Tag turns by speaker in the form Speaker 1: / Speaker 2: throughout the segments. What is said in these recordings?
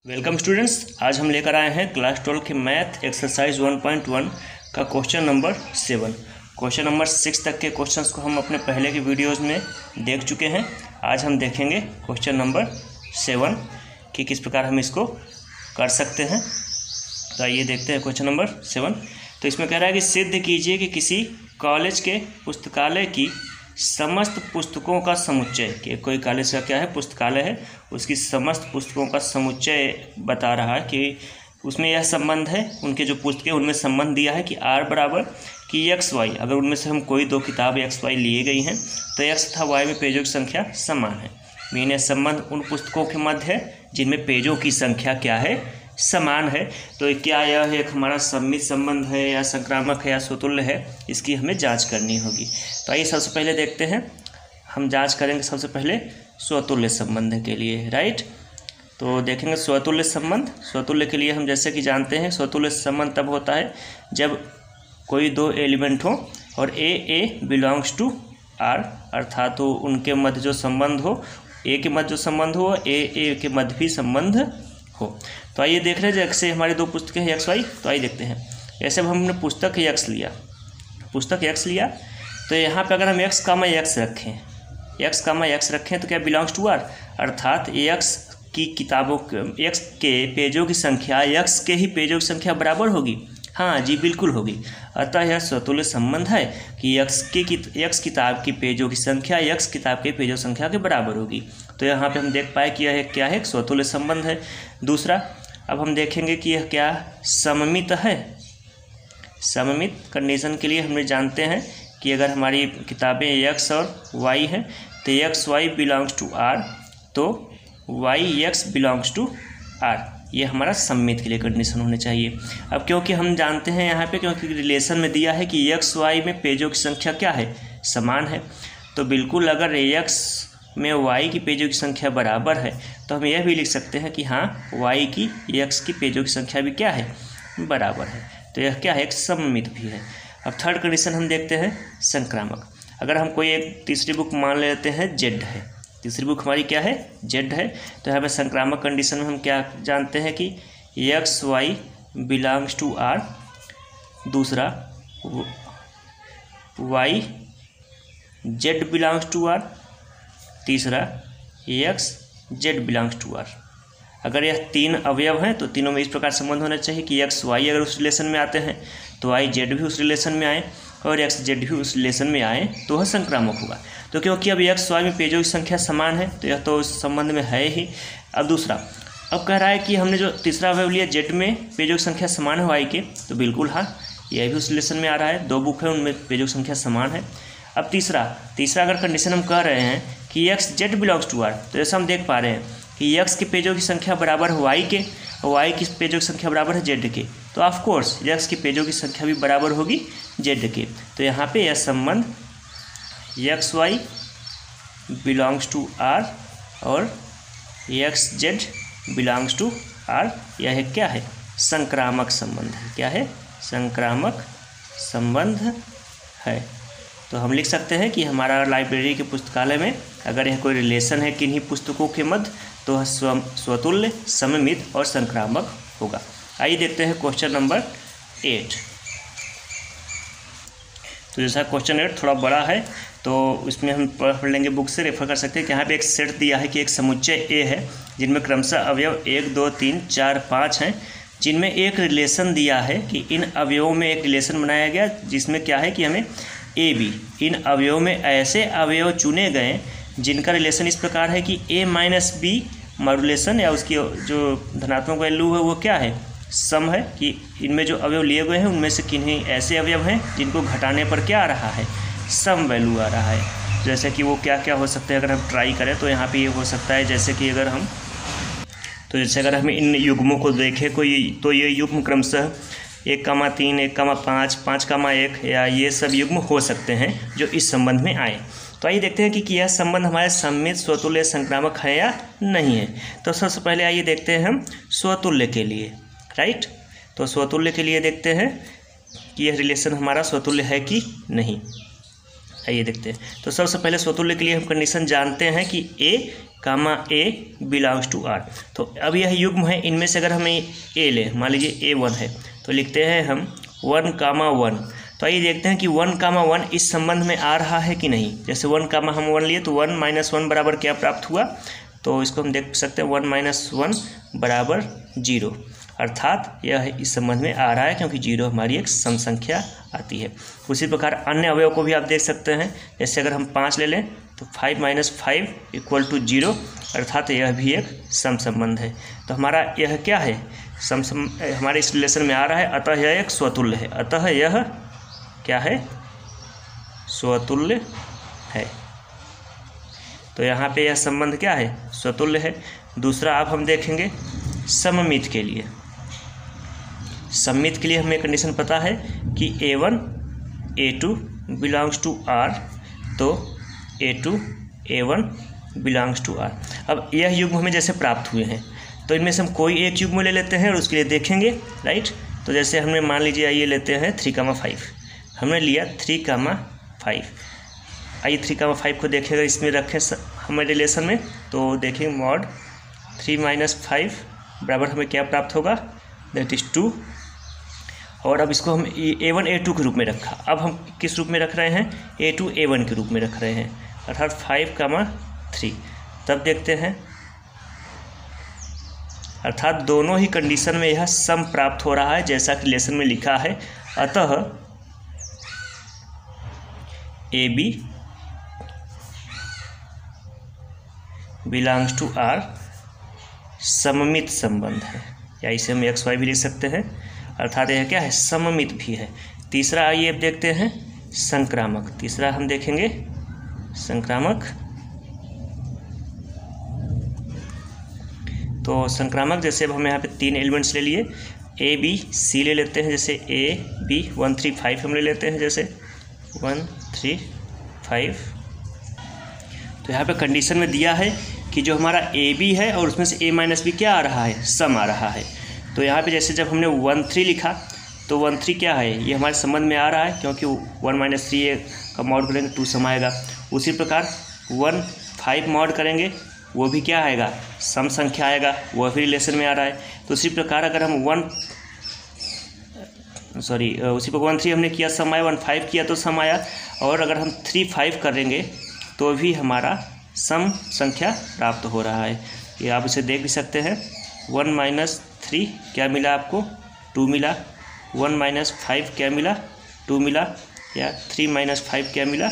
Speaker 1: Welcome students, आज हम लेकर आए हैं क्लास 12 के मैथ एक्सरसाइज 1.1 का क्वेश्चन नंबर 7। क्वेश्चन नंबर 6 तक के क्वेश्चंस को हम अपने पहले के वीडियोस में देख चुके हैं। आज हम देखेंगे क्वेश्चन नंबर 7 कि किस प्रकार हम इसको कर सकते हैं। तो आइए देखते हैं क्वेश्चन नंबर 7। तो इसमें कह रहा है कि सिद्ध कीजिए कि किसी कॉलेज के पुस्तकालय की समस्त पुस्तकों का समुच्चय, कि कोई कॉलेज का क्या है, पुस्तकालय है, उसकी समस्त पुस्तकों का समुच्चय बता रहा है कि उसमें यह संबंध है, उनके जो पुस्तकें उनमें संबंध दिया है कि R बराबर कि एक्स वाई, अगर उनमें से हम कोई दो किताब एक्स वाई लिए गई हैं तो एक्स तथा वाई में पेजों की संख्या समान है। मीन संबंध उन पुस्तकों के मध्य है जिनमें पेजों की संख्या क्या है, समान है। तो क्या यह एक हमारा सम्मित संबंध है या संक्रामक है या स्वतुल्य है, इसकी हमें जांच करनी होगी। तो आइए सबसे पहले देखते हैं, हम जांच करेंगे सबसे पहले स्वतुल्य संबंध के लिए, राइट। तो देखेंगे स्वतुल्य संबंध। स्वतुल्य के लिए हम जैसे कि जानते हैं स्वतुल्य संबंध तब होता है जब कोई दो एलिमेंट हो और ए बिलोंग्स टू आर, अर्थात तो उनके मध्य जो संबंध हो, ए के मध्य जो संबंध हो ए के मध्य भी संबंध हो। तो आइए देख रहे हैं जैसे हमारी दो पुस्तकें हैं एक्स वाई। तो आइए देखते हैं, ऐसे हमने पुस्तक एक्स लिया, तो यहाँ पे अगर हम एक्स कामा एक्स रखें तो क्या बिलोंग्स टू आर, अर्थात एक्स की किताबों एक्स के पेजों की संख्या एक्स के ही पेजों की संख्या बराबर होगी। हाँ जी, बिल्कुल होगी। अतः यह स्वतुल्य संबंध है कि एक्स किताब की पेजों की संख्या एक्स किताब के पेजों की संख्या के बराबर होगी। तो यहाँ पे हम देख पाए कि यह क्या है, स्वतुल्य संबंध है। दूसरा, अब हम देखेंगे कि यह क्या सममित है। सममित कंडीशन के लिए हम जानते हैं कि अगर हमारी किताबें एक्स और वाई हैं तो X Y belongs to R, तो Y X belongs to R, ये हमारा सम्मित के लिए कंडीशन होनी चाहिए। अब क्योंकि हम जानते हैं यहाँ पे, क्योंकि रिलेशन में दिया है कि एक्स वाई में पेजों की संख्या क्या है, समान है, तो बिल्कुल अगर एक्स में वाई की पेजों की संख्या बराबर है तो हम यह भी लिख सकते हैं कि हाँ वाई की एक्स की पेजों की संख्या भी क्या है, बराबर है। तो यह क्या है, एक सममित भी है। अब थर्ड कंडीशन हम देखते हैं संक्रामक। अगर हम कोई एक तीसरी बुक मान लेते हैं जेड है, तीसरी बुक हमारी क्या है, जेड है, तो यहाँ पे संक्रामक कंडीशन में हम क्या जानते हैं कि X Y belongs to R, दूसरा Y Z belongs to R, तीसरा X Z belongs to R. अगर यह तीन अवयव हैं तो तीनों में इस प्रकार संबंध होना चाहिए कि एक्स वाई अगर उस रिलेशन में आते हैं तो वाई जेड भी उस रिलेशन में आए और एक्स जेड भी उस रिलेशन में आए तो वह संक्रामक होगा। तो क्योंकि अब एक्स वाई में पेजों की संख्या समान है तो यह तो उस संबंध में है ही। अब दूसरा, अब कह रहा है कि हमने जो तीसरा अवयव लिया जेड में पेजों की संख्या समान है वाई के, तो बिल्कुल हाँ यह भी उस रिलेशन में आ रहा है, दो बुक है उनमें पेजों की संख्या समान है। अब तीसरा अगर कंडीशन हम कह रहे हैं कि X Z belongs to R, तो जैसा हम देख पा रहे हैं कि एक्स के पेजों की संख्या बराबर है वाई के और वाई की पेजों की संख्या बराबर है जेड के, तो ऑफ कोर्स एक्स की पेजों की संख्या भी बराबर होगी जेड के। तो यहाँ पे यह संबंध X Y belongs to R और X Z belongs to R, यह क्या है, संक्रामक संबंध है। क्या है, संक्रामक संबंध है। तो हम लिख सकते हैं कि हमारा लाइब्रेरी के पुस्तकालय में अगर यह कोई रिलेशन है किन्हीं पुस्तकों के मध्य तो स्वतुल्य, सममित और संक्रामक होगा। आइए देखते हैं क्वेश्चन नंबर 8। तो जैसा क्वेश्चन 8 थोड़ा बड़ा है तो इसमें हम पढ़ लेंगे, बुक से रेफर कर सकते हैं कि यहाँ पे एक सेट दिया है कि एक समुच्चय ए है जिनमें क्रमशः अवयव 1 2 3 4 5 हैं, जिनमें एक रिलेशन दिया है कि इन अवयवों में एक रिलेशन बनाया गया जिसमें क्या है कि हमें ए बी, इन अवयवों में ऐसे अवयव चुने गए जिनका रिलेशन इस प्रकार है कि ए माइनस बी मॉड्यूलेशन या उसकी जो धनात्मक वैल्यू है वो क्या है, सम है, कि इनमें जो अवयव लिए गए हैं उनमें से किन्हीं ऐसे अवयव हैं जिनको घटाने पर क्या आ रहा है, सम वैल्यू आ रहा है। जैसे कि वो क्या क्या हो सकते हैं, अगर हम ट्राई करें तो यहाँ पे ये हो सकता है, जैसे कि अगर हम इन युग्मों को देखें कोई, तो ये युग्म क्रमशः 1,3 1,5 5,1 या ये सब युग्म हो सकते हैं जो इस संबंध में आए। तो आइए देखते हैं कि यह संबंध हमारे सम्मित, स्वतुल्य, संक्रामक है या नहीं है। तो सबसे पहले आइए देखते हैं हम स्वतुल्य के लिए, राइट। तो स्वतुल्य के लिए देखते हैं कि यह रिलेशन हमारा स्वतुल्य है कि नहीं। आइए देखते हैं। तो सबसे पहले स्वतुल्य के लिए हम कंडीशन जानते हैं कि A, A belongs to R। तो अब यह युग्म है, इनमें से अगर हमें A ले, मान लीजिए A 1 है, तो लिखते हैं हम 1, 1। तो आइए देखते हैं कि 1, 1 इस संबंध में आ रहा है कि नहीं। जैसे 1, हम 1 लिए तो 1 - 1 बराबर क्या प्राप्त हुआ, तो इसको हम देख सकते हैं 1 - 1 बराबर 0, अर्थात यह इस संबंध में आ रहा है क्योंकि 0 हमारी एक सम संख्या आती है। उसी प्रकार अन्य अवयव को भी आप देख सकते हैं। जैसे अगर हम 5 ले लें तो 5 - 5 = 0, अर्थात यह भी एक सम संबंध है। तो हमारा यह क्या है, हमारे इस रिलेशन में आ रहा है, अतः यह एक स्वतुल्य है। अतः यह क्या है, स्वतुल्य है। तो यहाँ पे यह संबंध क्या है, स्वतुल्य है। दूसरा अब हम देखेंगे सममित के लिए। सममित के लिए हमें कंडीशन पता है कि A1 A2 belongs to R, तो A2 A1 belongs to R। अब यह युग्म हमें जैसे प्राप्त हुए हैं, तो इनमें से हम कोई एक युग्म ले लेते हैं और उसके लिए देखेंगे, राइट। तो जैसे हमने मान लीजिए ये लेते हैं 3, 5, हमने लिया 3, 5। आइए 3, 5 को देखेगा, इसमें रखें हमें रिलेशन में, तो देखेंगे मॉड 3 - 5 बराबर हमें क्या प्राप्त होगा, दैट इज़ 2। और अब इसको हम A1 A2 के रूप में रखा। अब हम किस रूप में रख रहे हैं, A2 A1 के रूप में रख रहे हैं, अर्थात 5, 3। तब देखते हैं, अर्थात दोनों ही कंडीशन में यह सम प्राप्त हो रहा है जैसा कि रिलेशन में लिखा है। अतः AB बिलोंग्स टू R सममित संबंध है, या इसे हम XY भी लिख सकते हैं, अर्थात यह क्या है, सममित भी है। तीसरा आइए अब देखते हैं संक्रामक। तीसरा हम देखेंगे संक्रामक। तो संक्रामक जैसे अब हम यहाँ पे 3 एलिमेंट्स ले लिए, A B C ले लेते हैं। जैसे A B 1 3 5 हम ले लेते हैं, जैसे 1 3 5। तो यहाँ पे कंडीशन में दिया है कि जो हमारा A B है और उसमें से A - B क्या आ रहा है, सम आ रहा है। तो यहाँ पे जैसे जब हमने 1 3 लिखा तो 1 3 क्या है, ये हमारे संबंध में आ रहा है क्योंकि 1 - 3 का मॉड करेंगे 2 सम आएगा। उसी प्रकार 1 5 मॉड करेंगे, वो भी क्या आएगा, सम संख्या आएगा, वह भी रिलेशन में आ रहा है। तो उसी प्रकार अगर हम उसी पर 1 3 हमने किया सम आया, 1 5 किया तो सम आया, और अगर हम 3 5 करेंगे तो भी हमारा सम संख्या प्राप्त हो रहा है। ये आप इसे देख भी सकते हैं। 1 - 3 क्या मिला आपको, 2 मिला। 1 - 5 क्या मिला, 2 मिला। या 3 - 5 क्या मिला,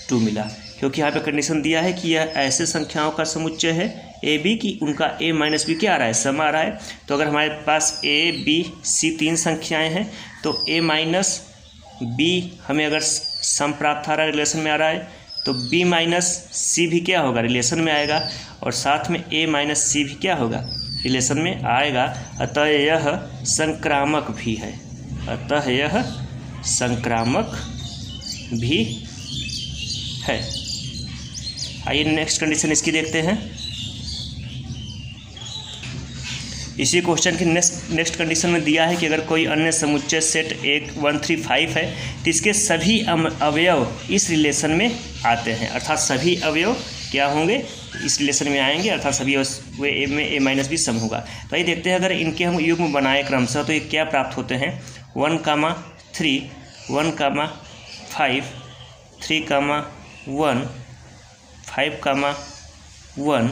Speaker 1: 2 मिला। क्योंकि यहाँ पे कंडीशन दिया है कि यह ऐसे संख्याओं का समुच्चय है A B की उनका A - B क्या आ रहा है, सम आ रहा है। तो अगर हमारे पास A B C 3 संख्याएँ हैं तो A - B हमें अगर सम प्राप्त आ रहा है, रिलेशन में आ रहा है, तो B - C भी क्या होगा, रिलेशन में आएगा, और साथ में A - C भी क्या होगा, रिलेशन में आएगा। अतः यह संक्रामक भी है। अतः यह संक्रामक भी है। आइए नेक्स्ट कंडीशन इसकी देखते हैं। इसी क्वेश्चन की नेक्स्ट कंडीशन में दिया है कि अगर कोई अन्य समुच्चय सेट 1 3 5 है तो इसके सभी अवयव इस रिलेशन में आते हैं, अर्थात सभी अवयव क्या होंगे, इस रिलेशन में आएंगे, अर्थात सभी वे A में A - B सम होगा। तो ये देखते हैं अगर इनके हम युग्म बनाए क्रमशः तो ये क्या प्राप्त होते हैं, 1, 3 1, 5 3, 1 5, 1।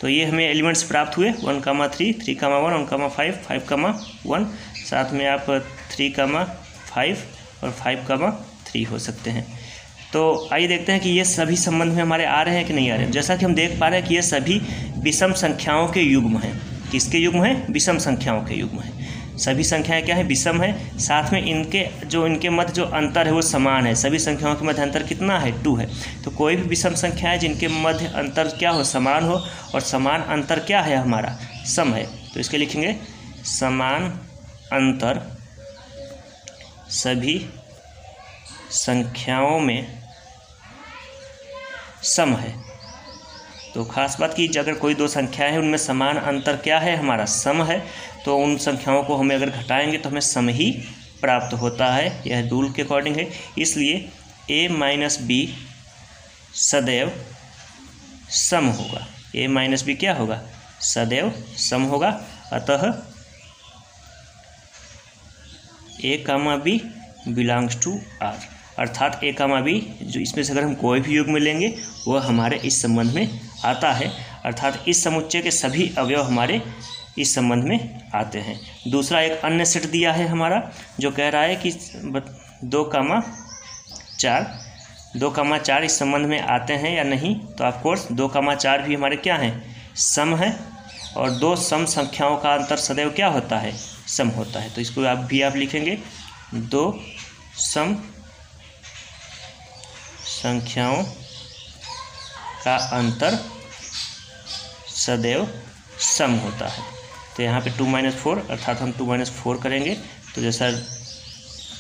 Speaker 1: तो ये हमें एलिमेंट्स प्राप्त हुए 1, 3 3, 1 1, 5 5, 1। साथ में आप 3, 5 और 5, 3 हो सकते हैं। तो आइए देखते हैं कि ये सभी संबंध में हमारे आ रहे हैं कि नहीं आ रहे हैं। जैसा कि हम देख पा रहे हैं कि ये सभी विषम संख्याओं के युग्म हैं। किसके युग्म हैं, विषम संख्याओं के युग्म हैं। सभी संख्याएं क्या है, विषम है। साथ में इनके मध्य जो अंतर है वो समान है। सभी संख्याओं के मध्य अंतर कितना है, 2 है। तो कोई भी विषम संख्या है जिनके मध्य अंतर क्या हो, समान हो, और समान अंतर क्या है हमारा, सम है। तो इसके लिखेंगे समान अंतर सभी संख्याओं में सम है। तो खास बात की अगर कोई 2 संख्याएं हैं उनमें समान अंतर क्या है हमारा, सम है, तो उन संख्याओं को हमें अगर घटाएंगे तो हमें सम ही प्राप्त होता है। यह रूल के अकॉर्डिंग है। इसलिए ए माइनस बी सदैव सम होगा। ए माइनस बी क्या होगा? सदैव सम होगा। अतः ए comma B belongs to R, अर्थात ए कामा बी जो इसमें से अगर हम कोई भी युग्म लेंगे वह हमारे इस संबंध में आता है, अर्थात इस समुच्चय के सभी अवयव हमारे इस संबंध में आते हैं। दूसरा एक अन्य सेट दिया है हमारा जो कह रहा है कि 2,4 इस संबंध में आते हैं या नहीं, तो ऑफकोर्स 2,4 भी हमारे क्या हैं? सम है, और दो सम संख्याओं का अंतर सदैव क्या होता है? सम होता है। तो इसको आप लिखेंगे, दो सम संख्याओं का अंतर सदैव सम होता है। तो यहाँ पे 2 - 4 अर्थात हम 2 - 4 करेंगे तो जैसा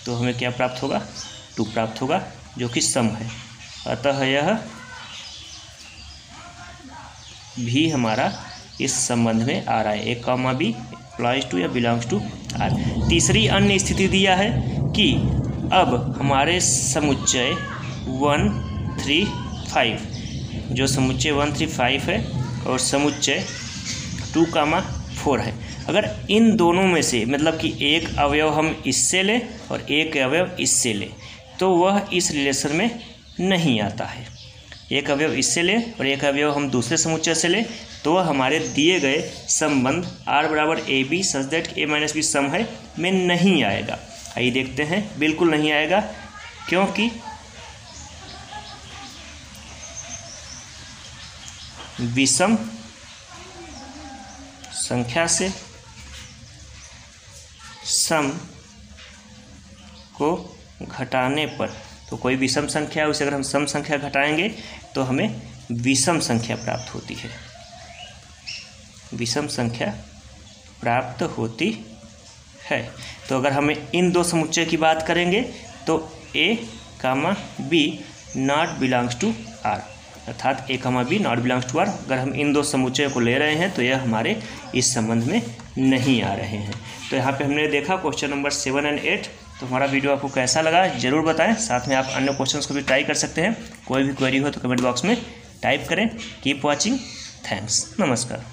Speaker 1: तो हमें क्या प्राप्त होगा? 2 प्राप्त होगा जो कि सम है। अतः यह भी हमारा इस संबंध में आ रहा है। ए कामा बी अप्लाइज टू या बिलोंग्स टू आर। तीसरी अन्य स्थिति दिया है कि अब हमारे समुच्चय 1, 3, 5 जो समुच्चय 1, 3, 5 है और समुच्चय 2, 4 है, अगर इन दोनों में से मतलब कि एक अवयव हम इससे लें और एक अवयव इससे लें तो वह इस रिलेशन में नहीं आता है। एक अवयव इससे लें और एक अवयव हम दूसरे समुच्चय से लें तो वह हमारे दिए गए संबंध r बराबर A B such that A minus B सम है में नहीं आएगा। आइए देखते हैं, बिल्कुल नहीं आएगा, क्योंकि विषम संख्या से सम को घटाने पर, तो कोई विषम संख्या उसे अगर हम सम संख्या घटाएंगे तो हमें विषम संख्या प्राप्त होती है, विषम संख्या प्राप्त होती है। तो अगर हमें इन दो समुच्चय की बात करेंगे तो A comma B not belongs to R, अर्थात A comma B not belongs to R, अगर हम इन दो समुच्चयों को ले रहे हैं तो यह हमारे इस संबंध में नहीं आ रहे हैं। तो यहाँ पे हमने देखा क्वेश्चन नंबर 7 और 8। तो हमारा वीडियो आपको कैसा लगा ज़रूर बताएं, साथ में आप अन्य क्वेश्चंस को भी ट्राई कर सकते हैं। कोई भी क्वेरी हो तो कमेंट बॉक्स में टाइप करें। कीप वॉचिंग, थैंक्स, नमस्कार।